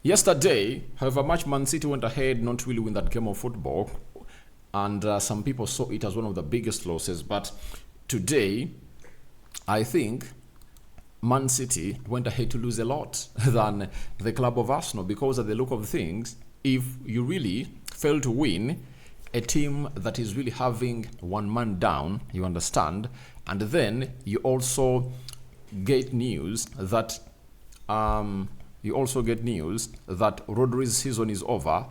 Yesterday, however much Man City went ahead not really win that game of football, and some people saw it as one of the biggest losses. But today, I think Man City went ahead to lose a lot than the club of Arsenal, because at the look of things, if you really fail to win a team that is really having one man down, you understand, and then you also get news that Rodri's season is over.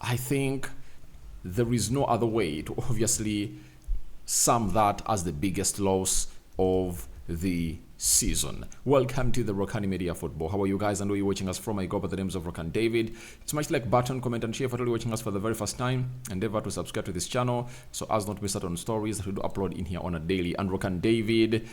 I think there is no other way to obviously sum that as the biggest loss of the season. Welcome to the Rokani Media Football. How are you guys? And where are you watching us from? I go by the names of Rokani David. It's much like button, comment, and share. For you're watching us for the very first time, endeavor to subscribe to this channel so as not to miss out on stories that we do upload in here on a daily. And Rokani David,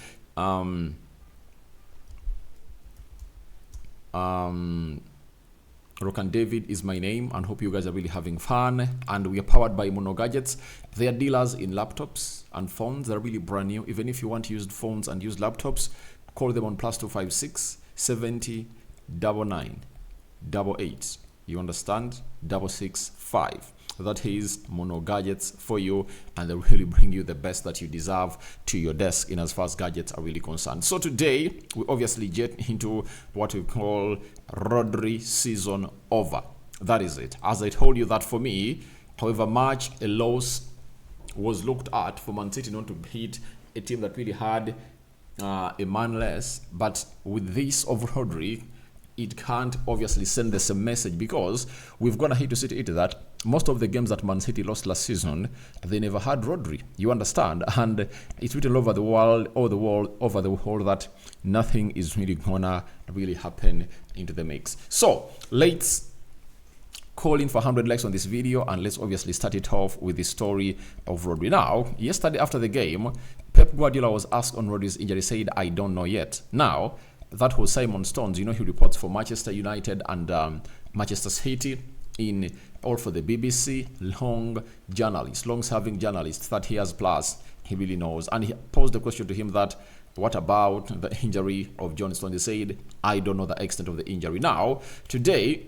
Rokan David is my name, and hope you guys are really having fun. And we are powered by Mono Gadgets. They are dealers in laptops and phones. They're really brand new. Even if you want used phones and used laptops, call them on +256 70 99 88. You understand? 665. That is Mono Gadgets for you, and they really bring you the best that you deserve to your desk in as far as gadgets are really concerned. So today, we obviously get into what we call Rodri season over. That is it. As I told you that for me, however much a loss was looked at for Man City not to beat a team that really had a man less, but with this of Rodri, it can't obviously send the same message, because we've gone ahead to see it that most of the games that Man City lost last season, they never had Rodri. You understand? And it's written over the world, that nothing is really gonna really happen into the mix. So let's call in for 100 likes on this video, and let's obviously start it off with the story of Rodri. Now, yesterday after the game, Pep Guardiola was asked on Rodri's injury, said, "I don't know yet." Now, that was Simon Stones. You know, he reports for Manchester United and Manchester City in all for the BBC. Long-serving journalist, 30 years plus. He really knows. And he posed the question to him that, what about the injury of John Stones? He said, "I don't know the extent of the injury." Now, today,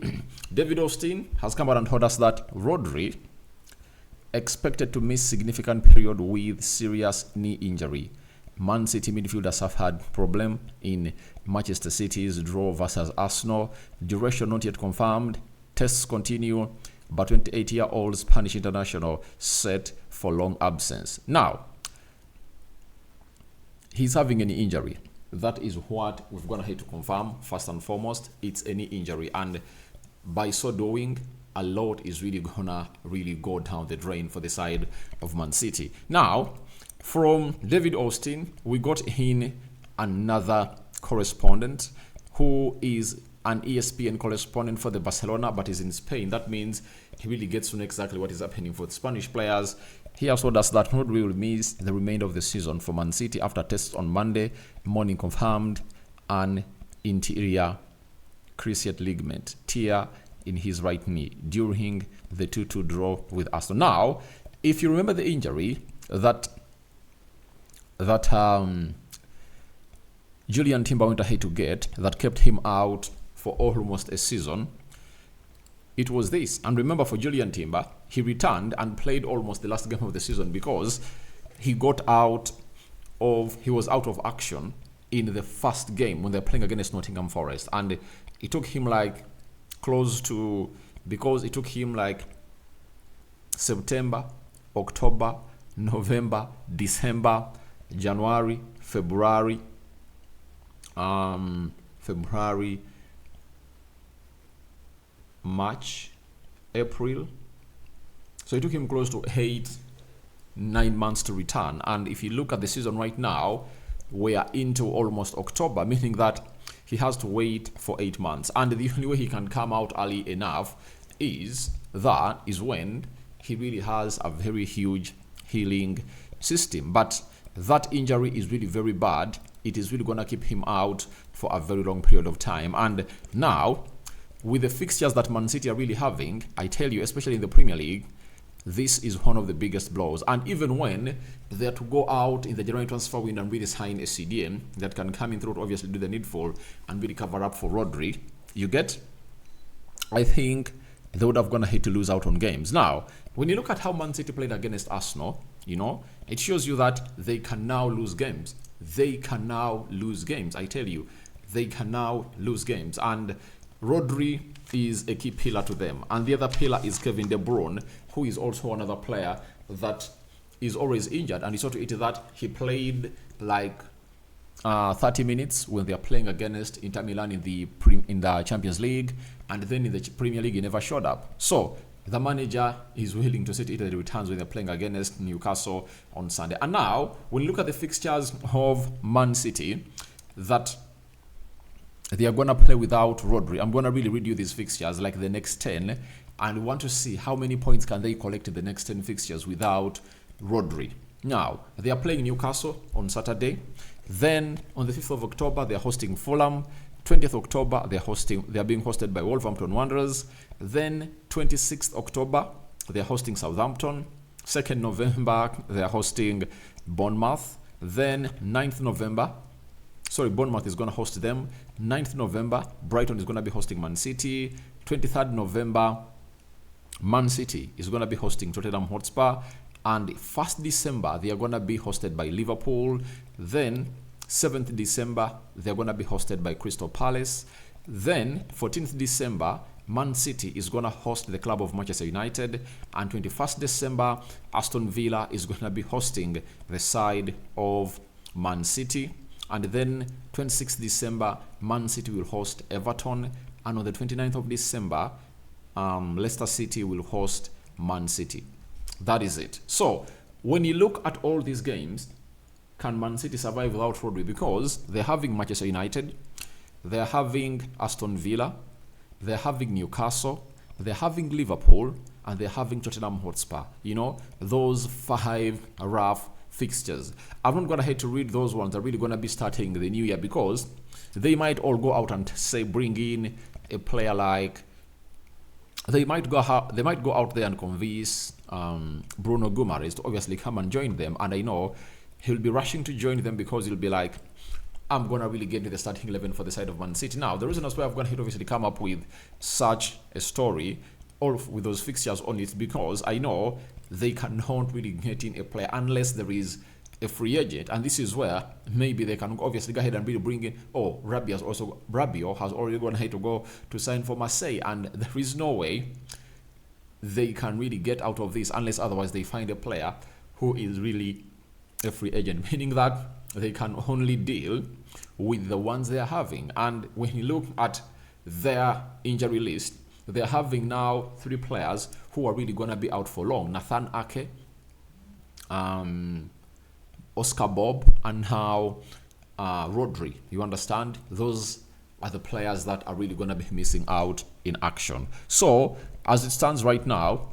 David Austin has come out and told us that Rodri expected to miss significant period with serious knee injury. Man City midfielders have had problem in Manchester City's draw versus Arsenal. Duration not yet confirmed. Tests continue, but 28-year-old Spanish international set for long absence. Now, he's having any injury. That is what we've gone ahead to confirm. First and foremost, it's any injury, and by so doing, a lot is really gonna go down the drain for the side of Man City. Now, from David Austin, we got in another correspondent who is an ESPN correspondent for the Barcelona, but is in Spain. That means he really gets to know exactly what is happening for the Spanish players. He also does that Rodri will miss the remainder of the season for Man City after tests on Monday morning confirmed an interior cruciate ligament tear in his right knee during the 2-2 draw with Arsenal. Now, if you remember the injury that Julian Timber went ahead to get, that kept him out for almost a season, it was this. And remember, for Julian Timber, he returned and played almost the last game of the season, because he was out of action in the first game when they're playing against Nottingham Forest. And it took him September, October, November, December, January, February, March, April. So it took him close to 9 months to return. And if you look at the season right now, we are into almost October, meaning that he has to wait for 8 months. And the only way he can come out early enough is when he really has a very huge healing system. But that injury is really very bad. It is really going to keep him out for a very long period of time. And now, with the fixtures that Man City are really having, I tell you, especially in the Premier League, this is one of the biggest blows. And even when they're to go out in the January transfer window and really sign a CDM that can come in through to obviously do the needful and really cover up for Rodri, you get, I think they would have gone ahead to lose out on games. Now, when you look at how Man City played against Arsenal, it shows you that they can now lose games. They can now lose games. I tell you, they can now lose games. And Rodri is a key pillar to them. And the other pillar is Kevin De Bruyne, who is also another player that is always injured. And you saw to it that he played like 30 minutes when they are playing against Inter Milan in the Champions League, and then in the Premier League he never showed up. So the manager is willing to see to it that he returns when they're playing against Newcastle on Sunday. And now, when you look at the fixtures of Man City, that they are going to play without Rodri. I'm going to really read you these fixtures, like the next 10, and want to see how many points can they collect in the next 10 fixtures without Rodri. Now, they are playing Newcastle on Saturday. Then on the 5th of October, they are hosting Fulham. 20th October, they are being hosted by Wolverhampton Wanderers. Then 26th October, they are hosting Southampton. 2nd November, they are hosting Bournemouth. Then 9th November, Bournemouth is going to host them. 9th November, Brighton is going to be hosting Man City. 23rd November, Man City is going to be hosting Tottenham Hotspur. And 1st December, they are going to be hosted by Liverpool. Then 7th December, they're going to be hosted by Crystal Palace. Then 14th December, Man City is going to host the club of Manchester United. And 21st December, Aston Villa is going to be hosting the side of Man City. And then 26th December, Man City will host Everton. And on the 29th of December, Leicester City will host Man City. That is it. So, when you look at all these games, can Man City survive without Rodri? Because they're having Manchester United, they're having Aston Villa, they're having Newcastle, they're having Liverpool, and they're having Tottenham Hotspur. Those 5 rough fixtures. I'm not going to have to read those ones. They're really going to be starting the new year, because they might all go out and say bring in a player like... They might go out there and convince Bruno Guimaraes to obviously come and join them. And I know he'll be rushing to join them, because he'll be like, I'm going to really get to the starting 11 for the side of Man City. Now, the reason that's why I've going to obviously come up with such a story, or with those fixtures only, is because I know they cannot really get in a player unless there is a free agent. And this is where maybe they can obviously go ahead and really bring in, Rabiot has already gone ahead to go to sign for Marseille, and there is no way they can really get out of this unless otherwise they find a player who is really a free agent, meaning that they can only deal with the ones they are having. And when you look at their injury list, they're having now 3 players who are really going to be out for long. Nathan Ake, Oscar Bob, and now Rodri. You understand? Those are the players that are really going to be missing out in action. So, as it stands right now,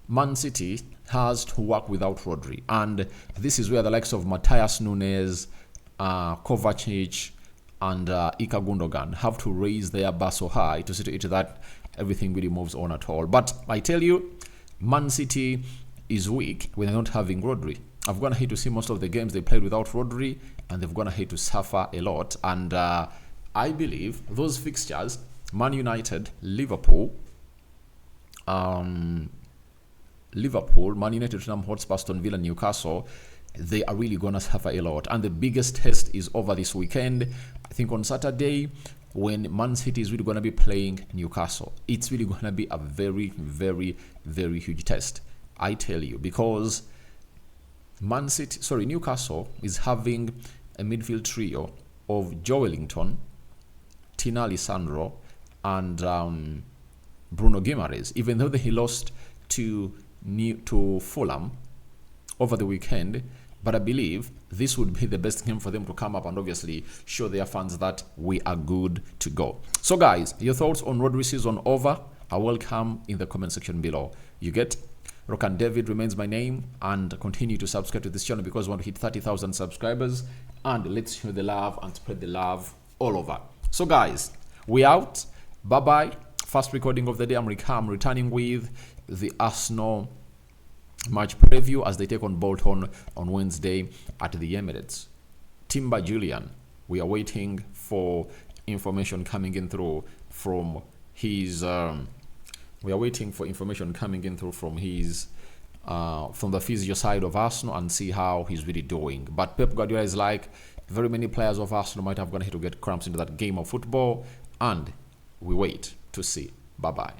Man City has to work without Rodri. And this is where the likes of Matthias Nunes, Kovacic, and Ika Gundogan have to raise their bar so high to see to it that everything really moves on at all. But I tell you, Man City is weak when they're not having Rodri. I've gone ahead to see most of the games they played without Rodri, and they've gone ahead to suffer a lot. And I believe those fixtures, Man United, Liverpool, Man United, Tottenham Hotspur, Aston Villa, Newcastle, they are really going to suffer a lot. And the biggest test is over this weekend. I think on Saturday, when Man City is really going to be playing Newcastle, it's really going to be a very, very, very huge test. I tell you, because Newcastle is having a midfield trio of Joe Wellington, Tina Alessandro, and Bruno Guimaraes. Even though he lost to Fulham over the weekend, but I believe this would be the best game for them to come up and obviously show their fans that we are good to go. So guys, your thoughts on Rodri season over are welcome in the comment section below. You get Rokani David remains my name, and continue to subscribe to this channel because we want to hit 30,000 subscribers, and let's show the love and spread the love all over. So guys, we out. Bye bye. First recording of the day. I'm returning with the Arsenal match preview as they take on Bolton on Wednesday at the Emirates. Timber Julian, we are waiting for information coming in through from He's we are waiting for information coming in through from his from the physio side of Arsenal and see how he's really doing. But Pep Guardiola is like, very many players of Arsenal might have gone ahead to get cramps into that game of football, and we wait to see. Bye bye.